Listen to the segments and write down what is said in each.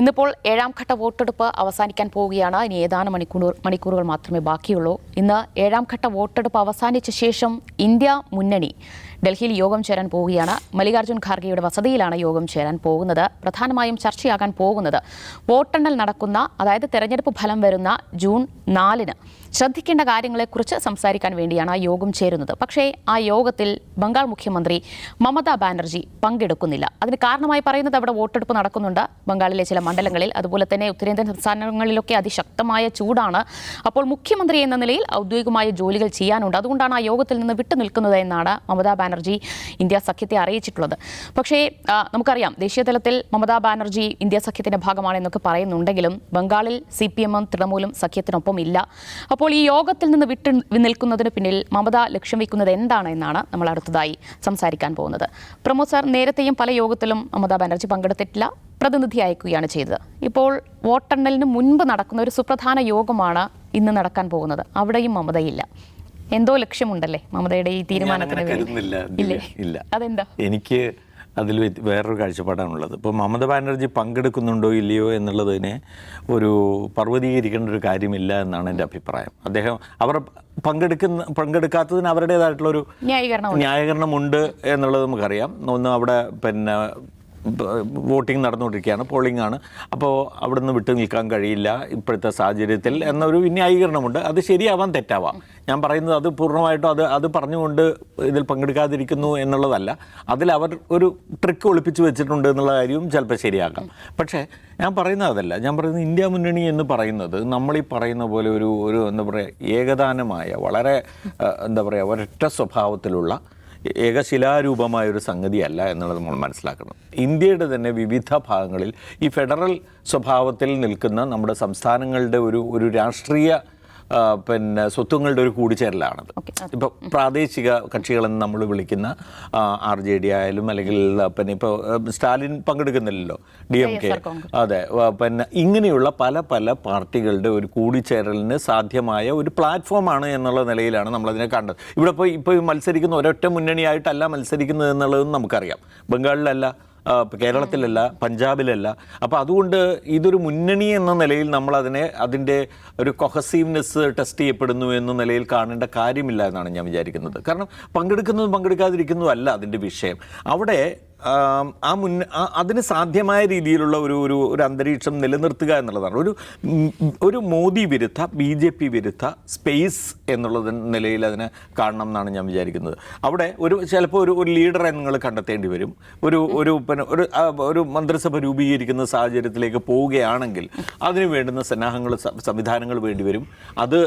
ഇന്നിപ്പോൾ ഏഴാം ഘട്ട വോട്ടെടുപ്പ് അവസാനിക്കാൻ പോവുകയാണ്. ഇനി ഏതാനും മണിക്കൂറുകൾ മാത്രമേ ബാക്കിയുള്ളൂ. ഇന്ന് ഏഴാം ഘട്ട വോട്ടെടുപ്പ് അവസാനിച്ച ശേഷം ഇന്ത്യ മുന്നണി ഡൽഹിയിൽ യോഗം ചേരാൻ പോവുകയാണ്. മല്ലികാർജ്ജുൻ ഖാർഗെയുടെ വസതിയിലാണ് യോഗം ചേരാൻ പോകുന്നത്. പ്രധാനമായും ചർച്ചയാകാൻ പോകുന്നത് വോട്ടെണ്ണൽ നടക്കുന്ന, അതായത് തെരഞ്ഞെടുപ്പ് ഫലം വരുന്ന ജൂൺ 4-ന് ശ്രദ്ധിക്കേണ്ട കാര്യങ്ങളെക്കുറിച്ച് സംസാരിക്കാൻ വേണ്ടിയാണ് ആ യോഗം ചേരുന്നത്. പക്ഷേ ആ യോഗത്തിൽ ബംഗാൾ മുഖ്യമന്ത്രി മമതാ ബാനർജി പങ്കെടുക്കുന്നില്ല. അതിന് കാരണമായി പറയുന്നത് അവിടെ വോട്ടെടുപ്പ് നടക്കുന്നുണ്ട് ബംഗാളിലെ ചില മണ്ഡലങ്ങളിൽ. അതുപോലെ തന്നെ ഉത്തരേന്ത്യൻ സംസ്ഥാനങ്ങളിലൊക്കെ അതിശക്തമായ ചൂടാണ്. അപ്പോൾ മുഖ്യമന്ത്രി എന്ന നിലയിൽ ഔദ്യോഗികമായ ജോലികൾ ചെയ്യാനുണ്ട്. അതുകൊണ്ടാണ് ആ യോഗത്തിൽ നിന്ന് വിട്ടുനിൽക്കുന്നത് എന്നാണ് മമതാ ബാനർജി ഇന്ത്യ സഖ്യത്തെ അറിയിച്ചിട്ടുള്ളത്. പക്ഷേ നമുക്കറിയാം, ദേശീയ തലത്തിൽ മമതാ ബാനർജി ഇന്ത്യ സഖ്യത്തിന്റെ ഭാഗമാണെന്നൊക്കെ പറയുന്നുണ്ടെങ്കിലും ബംഗാളിൽ CPM-ഉം തൃണമൂലും സഖ്യത്തിനൊപ്പം ഇല്ല. അപ്പോൾ ഈ യോഗത്തിൽ നിന്ന് വിട്ടു നിൽക്കുന്നതിന് പിന്നിൽ മമത ലക്ഷ്യം വയ്ക്കുന്നത് എന്താണ് എന്നാണ് നമ്മൾ അടുത്തതായി സംസാരിക്കാൻ പോകുന്നത്. പ്രമോദ് സാർ, നേരത്തെയും പല യോഗത്തിലും മമതാ ബാനർജി പങ്കെടുത്തിട്ടില്ല, പ്രതിനിധി അയക്കുകയാണ് ചെയ്തത്. ഇപ്പോൾ വോട്ടെണ്ണലിന് മുൻപ് നടക്കുന്ന ഒരു സുപ്രധാന യോഗമാണ് ഇന്ന് നടക്കാൻ പോകുന്നത്. അവിടെയും മമതയില്ല. എന്തോ ലക്ഷ്യമുണ്ടല്ലേ മമതയുടെ ഈ തീരുമാനത്തിന്? ഇല്ല, അതെന്താ? എനിക്ക് അതിൽ വേറൊരു കാഴ്ചപ്പാടാണുള്ളത്. ഇപ്പോൾ മമതാ ബാനർജി പങ്കെടുക്കുന്നുണ്ടോ ഇല്ലയോ എന്നുള്ളതിനെ ഒരു പർവ്വതീകരിക്കേണ്ട ഒരു കാര്യമില്ല എന്നാണ് എൻ്റെ അഭിപ്രായം. അവർ പങ്കെടുക്കാത്തതിന് അവരുടേതായിട്ടുള്ളൊരു ന്യായീകരണമുണ്ട് എന്നുള്ളത് നമുക്കറിയാം. ഒന്ന്, അവിടെ വോട്ടിംഗ് നടന്നുകൊണ്ടിരിക്കുകയാണ്, പോളിംഗ് ആണ്. അപ്പോൾ അവിടെ നിന്ന് വിട്ടു നിൽക്കാൻ കഴിയില്ല ഇപ്പോഴത്തെ സാഹചര്യത്തിൽ എന്നൊരു ന്യായീകരണമുണ്ട്. അത് ശരിയാവാം, തെറ്റാവാം. ഞാൻ പറയുന്നത് അത് പൂർണ്ണമായിട്ടും അത് പറഞ്ഞുകൊണ്ട് ഇതിൽ പങ്കെടുക്കാതിരിക്കുന്നു എന്നുള്ളതല്ല. അതിൽ അവർ ഒരു ട്രിക്ക് ഒളിപ്പിച്ച് വെച്ചിട്ടുണ്ട് എന്നുള്ള കാര്യവും ചിലപ്പോൾ ശരിയാക്കാം. പക്ഷേ ഞാൻ പറയുന്നത് അതല്ല. ഞാൻ പറയുന്നത് ഇന്ത്യ മുന്നണി എന്ന് പറയുന്നത് നമ്മളീ പറയുന്ന പോലെ ഒരു എന്താ പറയുക, ഏകദാനമായ, വളരെ എന്താ പറയുക, ഒരൊറ്റ സ്വഭാവത്തിലുള്ള ഏകശിലാരൂപമായൊരു സംഗതിയല്ല എന്നുള്ളത് നമ്മൾ മനസ്സിലാക്കണം. ഇന്ത്യയുടെ തന്നെ വിവിധ ഭാഗങ്ങളിൽ ഈ ഫെഡറൽ സ്വഭാവത്തിൽ നിൽക്കുന്ന നമ്മുടെ സംസ്ഥാനങ്ങളുടെ ഒരു രാഷ്ട്രീയ സ്വത്വങ്ങളുടെ ഒരു കൂടിച്ചേരലാണത്. ഇപ്പോൾ പ്രാദേശിക കക്ഷികളെന്ന് നമ്മൾ വിളിക്കുന്ന RJD ആയാലും, അല്ലെങ്കിൽ ഇപ്പോൾ സ്റ്റാലിൻ പങ്കെടുക്കുന്നില്ലല്ലോ, DMK, അതെ, ഇങ്ങനെയുള്ള പല പല പാർട്ടികളുടെ ഒരു കൂടിച്ചേരലിന് സാധ്യമായ ഒരു പ്ലാറ്റ്ഫോമാണ് എന്നുള്ള നിലയിലാണ് നമ്മളതിനെ കണ്ടത്. ഇവിടെ ഇപ്പോൾ മത്സരിക്കുന്ന ഒരൊറ്റ മുന്നണിയായിട്ടല്ല മത്സരിക്കുന്നത് എന്നുള്ളതും നമുക്കറിയാം. ബംഗാളിലല്ല, കേരളത്തിലല്ല, പഞ്ചാബിലല്ല. അപ്പോൾ അതുകൊണ്ട് ഇതൊരു മുന്നണി എന്ന നിലയിൽ അതിൻ്റെ ഒരു കൊഹസീവ്നെസ് ടെസ്റ്റ് ചെയ്യപ്പെടുന്നു എന്ന നിലയിൽ കാണേണ്ട കാര്യമില്ല എന്നാണ് ഞാൻ വിചാരിക്കുന്നത്. കാരണം പങ്കെടുക്കുന്നതും പങ്കെടുക്കാതിരിക്കുന്നതും അല്ല അതിൻ്റെ വിഷയം. അവിടെ അതിന് സാധ്യമായ രീതിയിലുള്ള ഒരു അന്തരീക്ഷം നിലനിർത്തുക എന്നുള്ളതാണ്. ഒരു മോദി വിരുദ്ധ, BJP വിരുദ്ധ സ്പേസ് എന്നുള്ളത് നിലയിൽ അതിനെ കാണണം എന്നാണ് ഞാൻ വിചാരിക്കുന്നത്. അവിടെ ചിലപ്പോൾ ഒരു ലീഡറെ നിങ്ങൾ കണ്ടെത്തേണ്ടി വരും. ഒരു മന്ത്രിസഭ രൂപീകരിക്കുന്ന സാഹചര്യത്തിലേക്ക് പോവുകയാണെങ്കിൽ അതിന് വേണ്ടുന്ന സന്നാഹങ്ങൾ, സംവിധാനങ്ങൾ വേണ്ടിവരും. അത്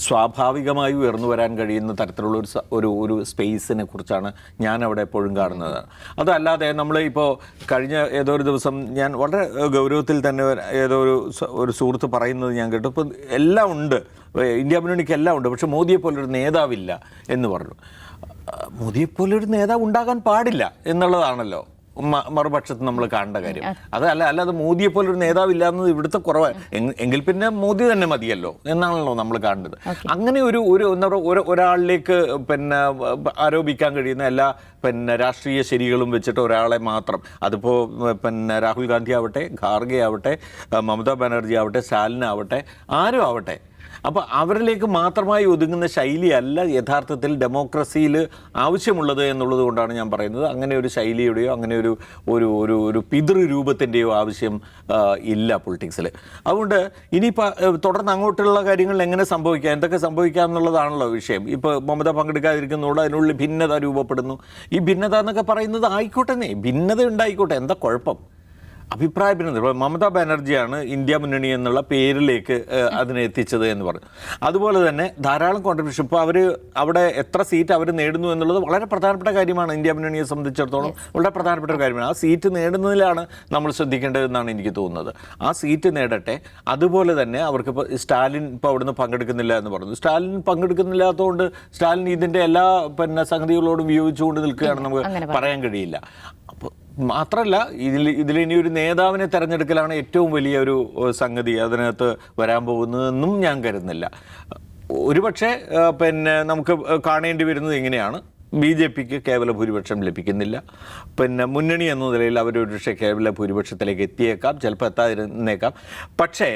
സ്വാഭാവികമായി ഉയർന്നു വരാൻ കഴിയുന്ന തരത്തിലുള്ള ഒരു സ്പേസിനെ കുറിച്ചാണ് ഞാൻ അവിടെ എപ്പോഴും കാണുന്നത്. അതല്ലാതെ നമ്മൾ ഇപ്പോൾ കഴിഞ്ഞ ഏതോ ഒരു ദിവസം ഞാൻ വളരെ ഗൗരവത്തിൽ തന്നെ ഒരു സുഹൃത്ത് പറയുന്നത് ഞാൻ കേട്ടു. ഇപ്പം എല്ലാം ഉണ്ട്, ഇന്ത്യ മുന്നണിക്ക് എല്ലാം ഉണ്ട്, പക്ഷെ മോദിയെപ്പോലൊരു നേതാവില്ല എന്ന് പറഞ്ഞു. മോദിയെപ്പോലൊരു നേതാവ് ഉണ്ടാകാൻ പാടില്ല എന്നുള്ളതാണല്ലോ മറുപക്ഷത്ത് നമ്മൾ കാണേണ്ട കാര്യം. അല്ലാതെ മോദിയെ പോലെ ഒരു നേതാവില്ല എന്നത് ഇവിടുത്തെ കുറവാണ്. എങ്കിൽ പിന്നെ മോദി തന്നെ മതിയല്ലോ എന്നാണല്ലോ നമ്മൾ കാണുന്നത്. അങ്ങനെ ഒരാളിലേക്ക് ആരോപിക്കാൻ കഴിയുന്ന എല്ലാ രാഷ്ട്രീയ ശരികളും വെച്ചിട്ട് ഒരാളെ മാത്രം, അതിപ്പോൾ രാഹുൽ ഗാന്ധി ആവട്ടെ, ഖാർഗെ ആവട്ടെ, മമതാ ബാനർജി ആവട്ടെ, സ്റ്റാലിൻ ആവട്ടെ, ആരും ആവട്ടെ, അപ്പോൾ അവരിലേക്ക് മാത്രമായി ഒതുങ്ങുന്ന ശൈലിയല്ല യഥാർത്ഥത്തിൽ ഡെമോക്രസിയിൽ ആവശ്യമുള്ളത് എന്നുള്ളത് കൊണ്ടാണ് ഞാൻ പറയുന്നത്. അങ്ങനെ ഒരു ശൈലിയുടെയോ അങ്ങനെ ഒരു പിതൃരൂപത്തിൻ്റെയോ ആവശ്യം ഇല്ല പൊളിറ്റിക്സിൽ. അതുകൊണ്ട് ഇനിയിപ്പോൾ തുടർന്ന് അങ്ങോട്ടുള്ള കാര്യങ്ങൾ എങ്ങനെ സംഭവിക്കാം, എന്തൊക്കെ സംഭവിക്കാം എന്നുള്ളതാണല്ലോ വിഷയം. ഇപ്പോൾ മമത പങ്കെടുക്കാതിരിക്കുന്നതോടെ അതിനുള്ളിൽ ഭിന്നത രൂപപ്പെടുന്നു. ഈ ഭിന്നത എന്നൊക്കെ പറയുന്നത് ആയിക്കോട്ടെ, ഭിന്നത ഉണ്ടായിക്കോട്ടെ, എന്താ കുഴപ്പം? അഭിപ്രായ ഭിന്നത. മമതാ ബാനർജിയാണ് ഇന്ത്യ മുന്നണി എന്നുള്ള പേരിലേക്ക് അതിനെ എത്തിച്ചത് എന്ന് പറഞ്ഞു. അതുപോലെ തന്നെ ധാരാളം കോൺട്രിബ്യൂഷൻ. ഇപ്പോൾ അവിടെ എത്ര സീറ്റ് അവർ നേടുന്നു എന്നുള്ളത് വളരെ പ്രധാനപ്പെട്ട കാര്യമാണ്. ഇന്ത്യ മുന്നണിയെ സംബന്ധിച്ചിടത്തോളം വളരെ പ്രധാനപ്പെട്ട ഒരു കാര്യമാണ്. ആ സീറ്റ് നേടുന്നതിലാണ് നമ്മൾ ശ്രദ്ധിക്കേണ്ടതെന്നാണ് എനിക്ക് തോന്നുന്നത്. ആ സീറ്റ് നേടട്ടെ. അതുപോലെ തന്നെ അവർക്കിപ്പോൾ സ്റ്റാലിൻ ഇപ്പോൾ അവിടുന്ന് പങ്കെടുക്കുന്നില്ല എന്ന് പറഞ്ഞു. സ്റ്റാലിൻ പങ്കെടുക്കുന്നില്ലാത്തതുകൊണ്ട് സ്റ്റാലിൻ ഇതിൻ്റെ എല്ലാ സംഗതികളോടും വിയോജിച്ചുകൊണ്ട് നിൽക്കുകയാണെന്ന് നമുക്ക് പറയാൻ കഴിയില്ല. അപ്പോൾ മാത്രമല്ല, ഇതിലിനി ഒരു നേതാവിനെ തിരഞ്ഞെടുക്കലാണ് ഏറ്റവും വലിയ ഒരു സംഗതി അതിനകത്ത് വരാൻ പോകുന്നതെന്നും ഞാൻ കരുതുന്നില്ല. ഒരുപക്ഷെ പിന്നെ നമുക്ക് കാണേണ്ടി വരുന്നത് ഇങ്ങനെയാണ്. BJPക്ക് കേവല ഭൂരിപക്ഷം ലഭിക്കുന്നില്ല. പിന്നെ മുന്നണി എന്ന നിലയിൽ അവരൊരുപക്ഷെ കേവല ഭൂരിപക്ഷത്തിലേക്ക് എത്തിയേക്കാം, ചിലപ്പോൾ എത്താതിരുന്നേക്കാം. പക്ഷേ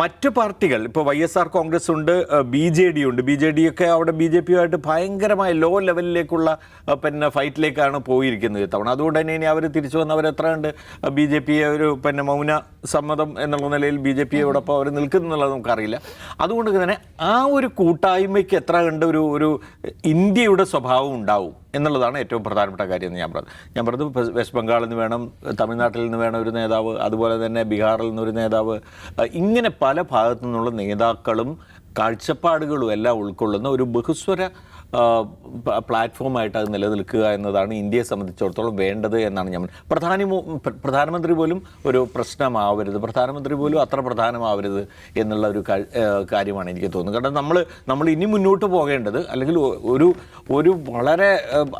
മറ്റു പാർട്ടികൾ, ഇപ്പോൾ YSR കോൺഗ്രസ് ഉണ്ട്, BJD ഉണ്ട്. BJD ഒക്കെ അവിടെ BJPയുമായിട്ട് ഭയങ്കരമായ ലോ ലെവലിലേക്കുള്ള പിന്നെ ഫൈറ്റിലേക്കാണ് പോയിരിക്കുന്നത് ഇത്തവണ. അതുകൊണ്ട് തന്നെ ഇനി അവർ തിരിച്ചു വന്ന് അവരെത്ര കണ്ട് BJPയെ ഒരു പിന്നെ മൗന സമ്മതം എന്നുള്ള നിലയിൽ BJPയോടൊപ്പം അവർ നിൽക്കുന്നുള്ളത് നമുക്കറിയില്ല. അതുകൊണ്ട് തന്നെ ആ ഒരു കൂട്ടായ്മയ്ക്ക് എത്ര കണ്ട് ഒരു ഇന്ത്യയുടെ സ്വഭാവം ഉണ്ടാവും എന്നുള്ളതാണ് ഏറ്റവും പ്രധാനപ്പെട്ട കാര്യം എന്ന് ഞാൻ പറഞ്ഞത്. വെസ്റ്റ് ബംഗാളിൽ നിന്ന് വേണം, തമിഴ്നാട്ടിൽ നിന്ന് വേണം ഒരു നേതാവ്, അതുപോലെ തന്നെ ബീഹാറിൽ നിന്നൊരു നേതാവ്, ഇങ്ങനെ പല ഭാഗത്തു നിന്നുള്ള നേതാക്കളും കാഴ്ചപ്പാടുകളും എല്ലാം ഉൾക്കൊള്ളുന്ന ഒരു ബഹുസ്വര പ്ലാറ്റ്ഫോമായിട്ട് അത് നിലനിൽക്കുക എന്നതാണ് ഇന്ത്യയെ സംബന്ധിച്ചിടത്തോളം വേണ്ടത് എന്നാണ് ഞാൻ. പ്രധാനമന്ത്രി പോലും ഒരു പ്രശ്നമാവരുത്, പ്രധാനമന്ത്രി പോലും അത്ര പ്രധാനമാവരുത് എന്നുള്ള ഒരു കാര്യമാണ് എനിക്ക് തോന്നുന്നത്. കാരണം നമ്മൾ ഇനി മുന്നോട്ട് പോകേണ്ടത്, അല്ലെങ്കിൽ ഒരു വളരെ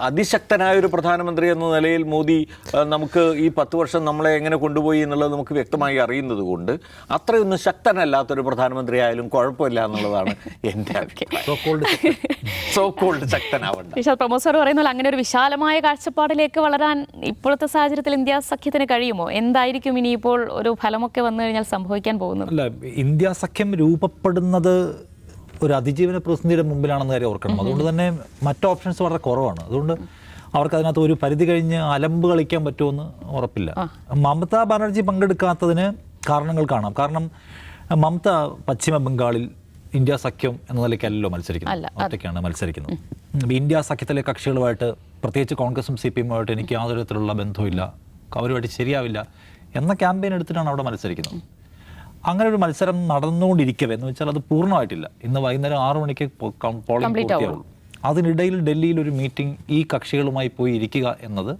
അതിശക്തനായ ഒരു പ്രധാനമന്ത്രി എന്ന നിലയിൽ മോദി നമുക്ക് ഈ 10 വർഷം നമ്മളെ എങ്ങനെ കൊണ്ടുപോയി എന്നുള്ളത് നമുക്ക് വ്യക്തമായി അറിയുന്നത് കൊണ്ട് അത്രയൊന്നും ശക്തനല്ലാത്തൊരു പ്രധാനമന്ത്രി ആയാലും കുഴപ്പമില്ല എന്നുള്ളതാണ് എൻ്റെ അഭിപ്രായം. പ്രമോദ് സാർ പറയുന്ന പോലെ അങ്ങനെ ഒരു വിശാലമായ കാഴ്ചപ്പാടിലേക്ക് വളരാൻ ഇപ്പോഴത്തെ സാഹചര്യത്തിൽ ഇന്ത്യ സഖ്യത്തിന് കഴിയുമോ? എന്തായിരിക്കും ഇനിയിപ്പോൾ ഒരു ഫലമൊക്കെ വന്നു കഴിഞ്ഞാൽ സംഭവിക്കാൻ പോകുന്നത്? അല്ല, ഇന്ത്യ സഖ്യം രൂപപ്പെടുന്നത് ഒരു അതിജീവന പ്രതിസന്ധിയുടെ മുമ്പിലാണെന്ന് കാര്യം ഓർക്കണം. അതുകൊണ്ട് തന്നെ മറ്റ് ഓപ്ഷൻസ് വളരെ കുറവാണ്. അതുകൊണ്ട് അവർക്ക് അതിനകത്ത് ഒരു പരിധി കഴിഞ്ഞ് അലമ്പ് കളിക്കാൻ പറ്റുമെന്ന് ഉറപ്പില്ല. മമതാ ബാനർജി പങ്കെടുക്കാത്തതിന് കാരണങ്ങൾ കാണാം. കാരണം മമത പശ്ചിമ ബംഗാളിൽ ഇന്ത്യ സഖ്യം എന്ന നിലയ്ക്കല്ലോ മത്സരിക്കുന്നത്, ഒറ്റയ്ക്കാണ് മത്സരിക്കുന്നത്. ഇന്ത്യ സഖ്യത്തിലെ കക്ഷികളുമായിട്ട്, പ്രത്യേകിച്ച് കോൺഗ്രസും CPM-ഉമായിട്ട് എനിക്ക് യാതൊരു തരത്തിലുള്ള ബന്ധമില്ല, അവരുമായിട്ട് ശരിയാവില്ല എന്ന ക്യാമ്പയിൻ എടുത്തിട്ടാണ് അവിടെ മത്സരിക്കുന്നത്. അങ്ങനെ ഒരു മത്സരം നടന്നുകൊണ്ടിരിക്കവേ, എന്ന് വെച്ചാൽ അത് പൂർണ്ണമായിട്ടില്ല. ഇന്ന് വൈകുന്നേരം 6 മണിക്ക് പോളിംഗ് പൂർത്തിയാവുള്ളൂ. അതിനിടയിൽ ഡൽഹിയിൽ ഒരു മീറ്റിംഗ് ഈ കക്ഷികളുമായി പോയി ഇരിക്കുക എന്നത്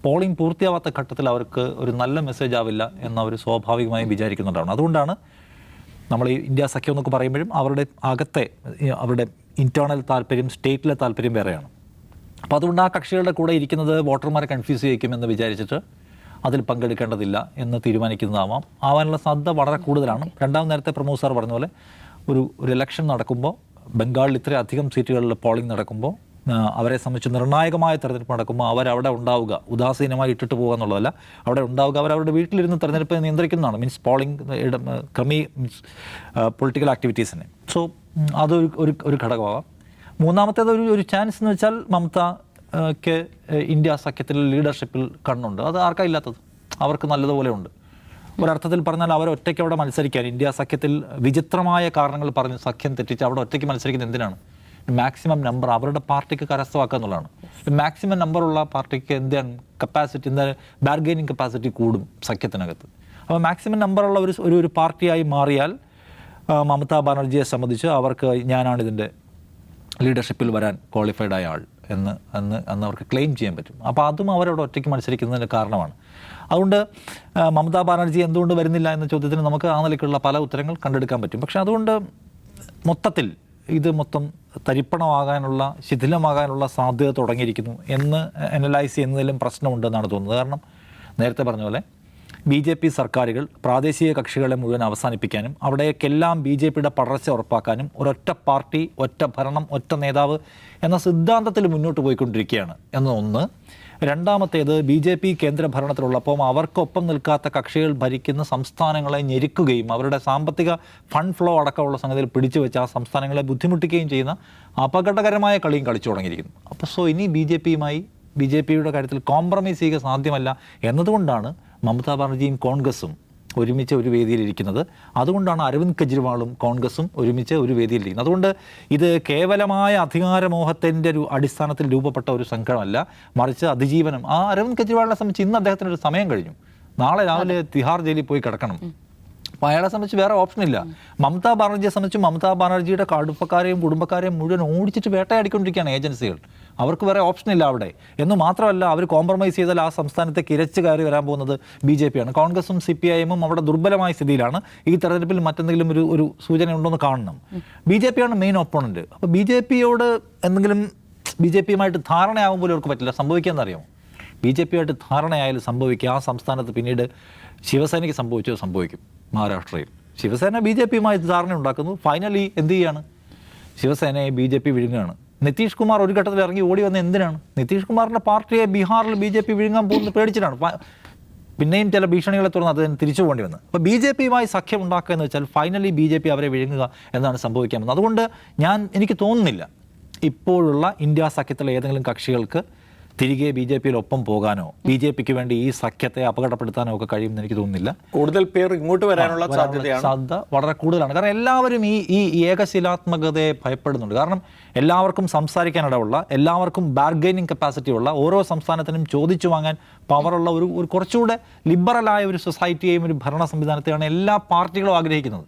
പോളിംഗ് പൂർത്തിയാവാത്ത ഘട്ടത്തിൽ അവർക്ക് ഒരു നല്ല മെസ്സേജ് ആവില്ല എന്നവർ സ്വാഭാവികമായും വിചാരിക്കുന്നുണ്ടാണ്. അതുകൊണ്ടാണ് നമ്മൾ ഈ ഇന്ത്യ സഖ്യം എന്നൊക്കെ പറയുമ്പോഴും അവരുടെ അകത്തെ അവരുടെ ഇൻറ്റേർണൽ താല്പര്യം, സ്റ്റേറ്റിലെ താല്പര്യം വേറെയാണ്. അപ്പോൾ അതുകൊണ്ട് ആ കക്ഷികളുടെ കൂടെ ഇരിക്കുന്നത് വോട്ടർമാരെ കൺഫ്യൂസ് ചെയ്യിക്കുമെന്ന് വിചാരിച്ചിട്ട് അതിൽ പങ്കെടുക്കേണ്ടതില്ല എന്ന് ആവാനുള്ള സാധ്യത വളരെ കൂടുതലാണ്. നേരത്തെ പ്രമോദ് സാർ പറഞ്ഞ പോലെ ഒരു ഇലക്ഷൻ നടക്കുമ്പോൾ, ബംഗാളിൽ ഇത്രയധികം സീറ്റുകളിൽ പോളിംഗ് നടക്കുമ്പോൾ, അവരെ സംബന്ധിച്ച് നിർണായകമായ തെരഞ്ഞെടുപ്പ് നടക്കുമ്പോൾ അവരവിടെ ഉണ്ടാവുക, ഉദാസീനമായി ഇട്ടിട്ട് പോകുക എന്നുള്ളതല്ല, അവിടെ ഉണ്ടാവുക, അവരവരുടെ വീട്ടിലിരുന്ന് തെരഞ്ഞെടുപ്പ് നിയന്ത്രിക്കുന്നതാണ്. മീൻസ് പോളിംഗ് പൊളിറ്റിക്കൽ ആക്ടിവിറ്റീസിനെ. സോ അതൊരു ഘടകമാകാം. മൂന്നാമത്തേത് ഒരു ചാൻസ് എന്ന് വെച്ചാൽ മമതയ്ക്ക് ഇന്ത്യ സഖ്യത്തിൽ ലീഡർഷിപ്പിൽ കണ്ണുണ്ട്. അത് ആർക്കാ ഇല്ലാത്തത്? അവർക്ക് നല്ലതുപോലെ ഉണ്ട്. ഒരർത്ഥത്തിൽ പറഞ്ഞാൽ അവർ ഒറ്റയ്ക്ക് അവിടെ മത്സരിക്കാൻ, ഇന്ത്യ സഖ്യത്തിൽ വിചിത്രമായ കാരണങ്ങൾ പറഞ്ഞ് സഖ്യം തെറ്റിച്ച് അവിടെ ഒറ്റയ്ക്ക് മത്സരിക്കുന്നത് എന്തിനാണ്? മാക്സിമം നമ്പർ അവരുടെ പാർട്ടിക്ക് കരസ്ഥമാക്കുക എന്നുള്ളതാണ്. മാക്സിമം നമ്പറുള്ള പാർട്ടിക്ക് എന്താണ് കപ്പാസിറ്റി, എന്താ ബാർഗെയിനിങ് കപ്പാസിറ്റി കൂടും സഖ്യത്തിനകത്ത്. അപ്പോൾ മാക്സിമം നമ്പറുള്ള ഒരു പാർട്ടിയായി മാറിയാൽ മമതാ ബാനർജിയെ സംബന്ധിച്ച് അവർക്ക് ഞാനാണ് ഇതിൻ്റെ ലീഡർഷിപ്പിൽ വരാൻ ക്വാളിഫൈഡ് ആയ ആൾ എന്ന് അവർക്ക് ക്ലെയിം ചെയ്യാൻ പറ്റും. അപ്പോൾ അതും അവരവിടെ ഒറ്റയ്ക്ക് മത്സരിക്കുന്നതിന് കാരണമാണ്. അതുകൊണ്ട് മമതാ ബാനർജി എന്തുകൊണ്ട് വരുന്നില്ല എന്ന ചോദ്യത്തിന് നമുക്ക് ആ നിലയ്ക്കുള്ള പല ഉത്തരങ്ങൾ കണ്ടെടുക്കാൻ പറ്റും. പക്ഷേ അതുകൊണ്ട് മൊത്തത്തിൽ ഇത് മൊത്തം തരിപ്പണമാകാനുള്ള, ശിഥിലമാകാനുള്ള സാധ്യത തുടങ്ങിയിരിക്കുന്നു എന്ന് അനലൈസ് ചെയ്യുന്നതിലും പ്രശ്നമുണ്ടെന്നാണ് തോന്നുന്നത്. കാരണം നേരത്തെ പറഞ്ഞ പോലെ BJP സർക്കാരുകൾ പ്രാദേശിക കക്ഷികളെ മുഴുവൻ അവസാനിപ്പിക്കാനും അവിടേക്കെല്ലാം BJPയുടെ പടർച്ച ഉറപ്പാക്കാനും ഒരൊറ്റ പാർട്ടി, ഒറ്റ ഭരണം, ഒറ്റ നേതാവ് എന്ന സിദ്ധാന്തത്തിൽ മുന്നോട്ട് പോയിക്കൊണ്ടിരിക്കുകയാണ് എന്നൊന്ന്. രണ്ടാമത്തേത്, BJP കേന്ദ്ര ഭരണത്തിലുള്ളപ്പോൾ അവർക്കൊപ്പം നിൽക്കാത്ത കക്ഷികൾ ഭരിക്കുന്ന സംസ്ഥാനങ്ങളെ ഞെരുക്കുകയും അവരുടെ സാമ്പത്തിക ഫണ്ട് ഫ്ലോ അടക്കമുള്ള സംഗതിയിൽ പിടിച്ചു വെച്ച് ആ സംസ്ഥാനങ്ങളെ ബുദ്ധിമുട്ടിക്കുകയും ചെയ്യുന്ന അപകടകരമായ കളിയും കളിച്ചു തുടങ്ങിയിരിക്കുന്നു. അപ്പോൾ ഇനി BJPയുടെ കാര്യത്തിൽ കോംപ്രമൈസ് ചെയ്യുക സാധ്യമല്ല എന്നതുകൊണ്ടാണ് മമതാ ബാനർജിയും കോൺഗ്രസും ഒരുമിച്ച് ഒരു വേദിയിലിരിക്കുന്നത്. അതുകൊണ്ടാണ് അരവിന്ദ് കെജ്രിവാളും കോൺഗ്രസും ഒരുമിച്ച് ഒരു വേദിയിലിരിക്കുന്നത്. അതുകൊണ്ട് ഇത് കേവലമായ അധികാരമോഹത്തിൻ്റെ ഒരു അടിസ്ഥാനത്തിൽ രൂപപ്പെട്ട ഒരു സംഘമല്ല, മറിച്ച് അതിജീവനം. ആ അരവിന്ദ് കെജ്രിവാളിനെ സംബന്ധിച്ച് ഇന്ന് അദ്ദേഹത്തിനൊരു സമയം കഴിഞ്ഞു, നാളെ രാവിലെ തിഹാർ ജയിലിൽ പോയി കിടക്കണം. അപ്പോൾ അയാളെ സംബന്ധിച്ച് വേറെ ഓപ്ഷനില്ല. മമതാ ബാനർജിയെ സംബന്ധിച്ച് മമതാ ബാനർജിയുടെ അടുപ്പക്കാരെയും കുടുംബക്കാരെയും മുഴുവൻ ഓടിച്ചിട്ട് വേട്ടയാടിക്കൊണ്ടിരിക്കുകയാണ് ഏജൻസികൾ. അവർക്ക് വേറെ ഓപ്ഷനില്ല അവിടെ. എന്ന് മാത്രമല്ല, അവർ കോംപ്രമൈസ് ചെയ്താൽ ആ സംസ്ഥാനത്തേക്ക് ഇരച്ചു കയറി വരാൻ പോകുന്നത് BJPയാണ്. കോൺഗ്രസും CPIM-ഉം അവിടെ ദുർബലമായ സ്ഥിതിയിലാണ്. ഈ തെരഞ്ഞെടുപ്പിൽ മറ്റെന്തെങ്കിലും ഒരു സൂചന ഉണ്ടോയെന്ന് കാണണം. BJPയാണ് മെയിൻ ഓപ്പോണൻറ്റ്. അപ്പോൾ BJPയോട് എന്തെങ്കിലും BJPയുമായിട്ട് ധാരണയാകും പോലും അവർക്ക് പറ്റില്ല. സംഭവിക്കാമെന്നറിയാമോ? BJPയുമായിട്ട് ധാരണയായാലും സംഭവിക്കുക, ആ സംസ്ഥാനത്ത് പിന്നീട് ശിവസേനയ്ക്ക് സംഭവിക്കും. മഹാരാഷ്ട്രയിൽ ശിവസേന BJPയുമായി ധാരണ ഉണ്ടാക്കുന്നു. ഫൈനലി എന്ത് ചെയ്യാണ്? ശിവസേനയെ BJP വിഴുങ്ങുകയാണ്. നിതീഷ് കുമാർ ഒരു ഘട്ടത്തിൽ ഇറങ്ങി ഓടി വന്ന എന്തിനാണ്? നിതീഷ് കുമാറിൻ്റെ പാർട്ടിയെ ബീഹാറിൽ BJP വിഴുങ്ങാൻ പോകുന്നത് പേടിച്ചിട്ടാണ്. പിന്നെയും ചില ഭീഷണികളെ തുടർന്ന് അതിന് തിരിച്ചു പോകേണ്ടി വന്നത്. അപ്പോൾ BJPയുമായി സഖ്യം ഉണ്ടാക്കുക എന്ന് വെച്ചാൽ ഫൈനലി BJP അവരെ വിഴുങ്ങുക എന്നാണ് സംഭവിക്കാൻ പോകുന്നത്. അതുകൊണ്ട് എനിക്ക് തോന്നുന്നില്ല ഇപ്പോഴുള്ള ഇന്ത്യ സഖ്യത്തിലെ ഏതെങ്കിലും കക്ഷികൾക്ക് തിരികെ BJPയിലൊപ്പം പോകാനോ BJPക്ക് വേണ്ടി ഈ സഖ്യത്തെ അപകടപ്പെടുത്താനോ ഒക്കെ കഴിയുമെന്ന് എനിക്ക് തോന്നുന്നില്ല. കൂടുതൽ പേർ ഇങ്ങോട്ട് വരാനുള്ള സാധ്യത വളരെ കൂടുതലാണ്. കാരണം എല്ലാവരും ഈ ഏകശിലാത്മകതയെ ഭയപ്പെടുന്നുണ്ട്. കാരണം എല്ലാവർക്കും സംസാരിക്കാനിടയുള്ള, എല്ലാവർക്കും ബാർഗൈനിങ് കപ്പാസിറ്റി ഉള്ള, ഓരോ സംസ്ഥാനത്തിനും ചോദിച്ചു വാങ്ങാൻ പവറുള്ള ഒരു കുറച്ചുകൂടെ ലിബറലായ ഒരു സൊസൈറ്റിയെയും ഒരു ഭരണ സംവിധാനത്തെയാണ് എല്ലാ പാർട്ടികളും ആഗ്രഹിക്കുന്നത്.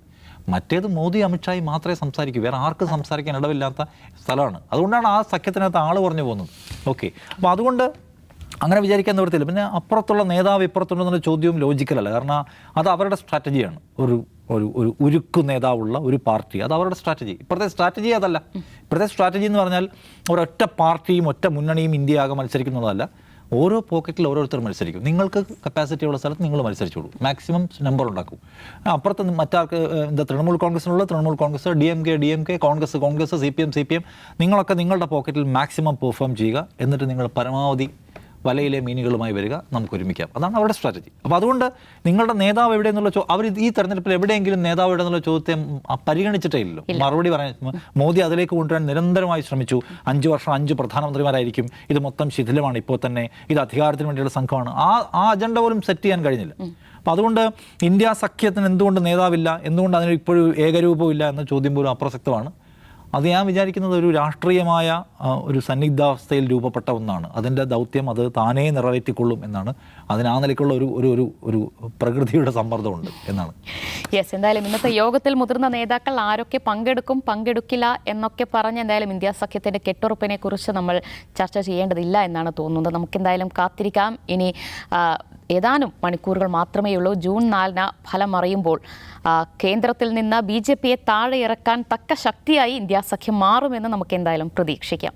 മറ്റേത് മോദി അമിത്ഷായി മാത്രമേ സംസാരിക്കൂ, വേറെ ആർക്കും സംസാരിക്കാൻ ഇടവില്ലാത്ത സ്ഥലമാണ്. അതുകൊണ്ടാണ് ആ സഖ്യത്തിനകത്ത് ആൾ കുറഞ്ഞു പോകുന്നത്. ഓക്കെ, അപ്പോൾ അതുകൊണ്ട് അങ്ങനെ വിചാരിക്കാൻ നിവൃത്തിയില്ല. പിന്നെ അപ്പുറത്തുള്ള നേതാവ് ഇപ്പുറത്തുണ്ടെന്നുള്ള ചോദ്യവും ലോജിക്കലല്ല. കാരണം അത് അവരുടെ സ്ട്രാറ്റജിയാണ്. ഒരു ഉരുക്കു നേതാവുള്ള ഒരു പാർട്ടി, അത് അവരുടെ സ്ട്രാറ്റജി. ഇപ്പോഴത്തെ സ്ട്രാറ്റജി അതല്ല. ഇപ്പോഴത്തെ സ്ട്രാറ്റജി എന്ന് പറഞ്ഞാൽ ഒരൊറ്റ പാർട്ടിയും ഒറ്റ മുന്നണിയും ഇന്ത്യയാകെ മത്സരിക്കുന്നതല്ല. ഓരോ പോക്കറ്റിൽ ഓരോരുത്തർ മത്സരിക്കും. നിങ്ങൾക്ക് കപ്പാസിറ്റി ഉള്ള സ്ഥലത്ത് നിങ്ങൾ മത്സരിച്ചോളൂ, മാക്സിമം നമ്പർ ഉണ്ടാക്കും. അപ്പുറത്ത് മറ്റാർക്ക് തൃണമൂൽ കോൺഗ്രസിനുള്ള തൃണമൂൽ കോൺഗ്രസ്, DMK കോൺഗ്രസ്, CPM നിങ്ങളൊക്കെ നിങ്ങളുടെ പോക്കറ്റിൽ മാക്സിമം പെർഫോം ചെയ്യുക. എന്നിട്ട് നിങ്ങൾ പരമാവധി വലയിലെ മീനുകളുമായി വരിക, നമുക്ക് ഒരുമിക്കാം. അതാണ് അവരുടെ സ്ട്രാറ്റജി. അപ്പോൾ അതുകൊണ്ട് നിങ്ങളുടെ നേതാവ് എവിടെയെന്നുള്ള അവർ ഈ തെരഞ്ഞെടുപ്പിൽ എവിടെയെങ്കിലും നേതാവ് എവിടെയെന്നുള്ള ചോദ്യം പരിഗണിച്ചിട്ടേ ഇല്ലല്ലോ. മറുപടി പറയാൻ മോദി അതിലേക്ക് കൊണ്ടുവരാൻ നിരന്തരമായി ശ്രമിച്ചു. 5 വർഷം 5 പ്രധാനമന്ത്രിമാരായിരിക്കും, ഇത് മൊത്തം ശിഥിലമാണ്, ഇപ്പോൾ തന്നെ ഇത് അധികാരത്തിന് വേണ്ടിയുള്ള സംഘമാണ്. ആ അജണ്ട പോലും സെറ്റ് ചെയ്യാൻ കഴിഞ്ഞില്ല. അപ്പോൾ അതുകൊണ്ട് ഇന്ത്യ സഖ്യത്തിന് എന്തുകൊണ്ട് നേതാവില്ല, എന്തുകൊണ്ട് അതിന് ഇപ്പോഴും ഏകരൂപമില്ല എന്ന ചോദ്യം പോലും അപ്രസക്തമാണ്. അത് ഞാൻ വിചാരിക്കുന്നത് ഒരു രാഷ്ട്രീയമായ ഒരു സന്നിഗ്ധാവസ്ഥയിൽ രൂപപ്പെട്ട ഒന്നാണ്. അതിൻ്റെ ദൗത്യം അത് താനേ നിറവേറ്റിക്കൊള്ളും എന്നാണ്. അതിന് ആ നിലയ്ക്കുള്ള ഒരു പ്രകൃതിയുടെ സമ്മർദ്ദമുണ്ട് എന്നാണ്. യെസ്, എന്തായാലും ഇന്നത്തെ യോഗത്തിൽ മുതിർന്ന നേതാക്കൾ ആരൊക്കെ പങ്കെടുക്കില്ല എന്നൊക്കെ പറഞ്ഞ് എന്തായാലും ഇന്ത്യ സഖ്യത്തിൻ്റെ കെട്ടുറപ്പിനെ കുറിച്ച് നമ്മൾ ചർച്ച ചെയ്യേണ്ടതില്ല എന്നാണ് തോന്നുന്നത്. നമുക്കെന്തായാലും കാത്തിരിക്കാം. ഇനി ഏതാനും മണിക്കൂറുകൾ മാത്രമേ ഉള്ളൂ. ജൂൺ 4 ഫലം അറിയുമ്പോൾ കേന്ദ്രത്തിൽ നിന്ന് BJPയെ താഴെ ഇറക്കാൻ തക്ക ശക്തിയായി ഇന്ത്യ സഖ്യം മാറുമെന്ന് നമുക്ക് എന്തായാലും പ്രതീക്ഷിക്കാം.